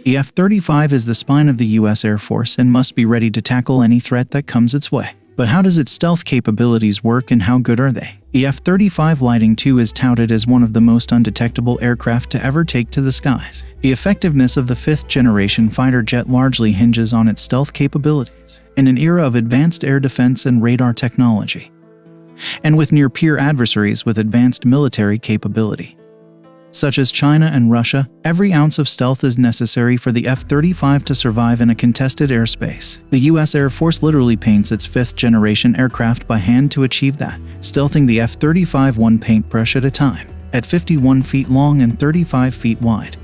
The F-35 is the spine of the U.S. Air Force and must be ready to tackle any threat that comes its way. But how does its stealth capabilities work and how good are they? The F-35 Lightning II is touted as one of the most undetectable aircraft to ever take to the skies. The effectiveness of the fifth-generation fighter jet largely hinges on its stealth capabilities in an era of advanced air defense and radar technology, and with near-peer adversaries with advanced military capability, such as China and Russia. Every ounce of stealth is necessary for the F-35 to survive in a contested airspace. The U.S. Air Force literally paints its fifth-generation aircraft by hand to achieve that, stealthing the F-35 one paintbrush at a time, at 51 feet long and 35 feet wide.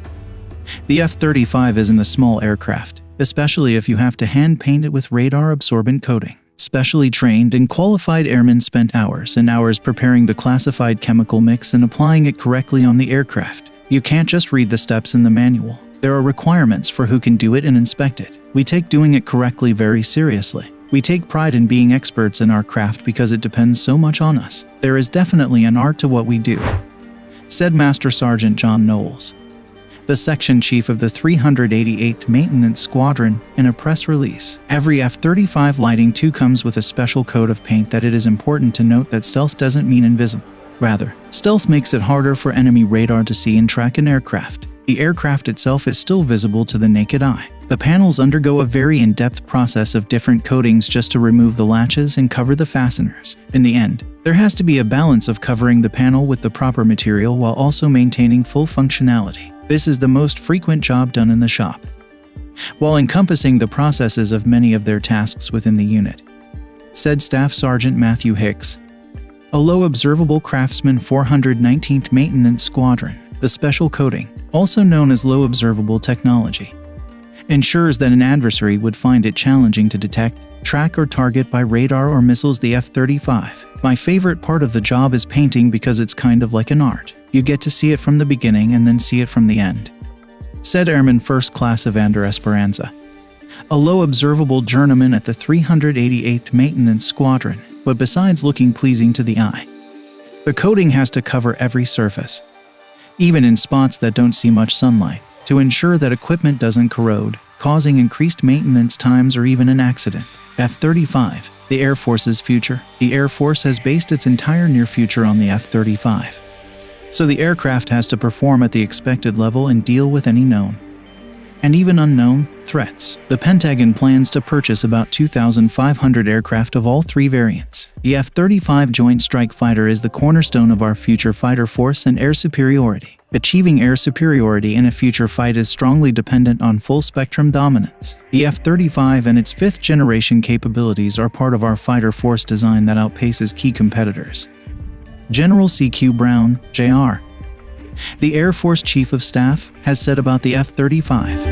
The F-35 isn't a small aircraft, especially if you have to hand paint it with radar-absorbent coating. Specially trained and qualified airmen spent hours and hours preparing the classified chemical mix and applying it correctly on the aircraft. You can't just read the steps in the manual. There are requirements for who can do it and inspect it. We take doing it correctly very seriously. We take pride in being experts in our craft because it depends so much on us. There is definitely an art to what we do, said Master Sergeant John Knowles, the section chief of the 388th Maintenance Squadron, in a press release. Every F-35 Lightning II comes with a special coat of paint. That it is important to note that stealth doesn't mean invisible. Rather, stealth makes it harder for enemy radar to see and track an aircraft. The aircraft itself is still visible to the naked eye. The panels undergo a very in-depth process of different coatings just to remove the latches and cover the fasteners. In the end, there has to be a balance of covering the panel with the proper material while also maintaining full functionality. This is the most frequent job done in the shop, while encompassing the processes of many of their tasks within the unit, said Staff Sergeant Matthew Hicks, a low observable craftsman 419th Maintenance Squadron. The special coating, also known as low observable technology, ensures that an adversary would find it challenging to detect, track, or target by radar or missiles. The F-35. My favorite part of the job is painting because it's kind of like an art. You get to see it from the beginning and then see it from the end, said Airman First Class Evander Esperanza, a low observable journeyman at the 388th Maintenance Squadron. But besides looking pleasing to the eye, the coating has to cover every surface, even in spots that don't see much sunlight, to ensure that equipment doesn't corrode, causing increased maintenance times or even an accident. F-35, the Air Force's future. The Air Force has based its entire near future on the F-35. So the aircraft has to perform at the expected level and deal with any known and even unknown threats. The Pentagon plans to purchase about 2,500 aircraft of all three variants. The F-35 Joint Strike Fighter is the cornerstone of our future fighter force and air superiority. Achieving air superiority in a future fight is strongly dependent on full-spectrum dominance. The F-35 and its fifth-generation capabilities are part of our fighter force design that outpaces key competitors. General C.Q. Brown, Jr., the Air Force Chief of Staff, has said about the F-35.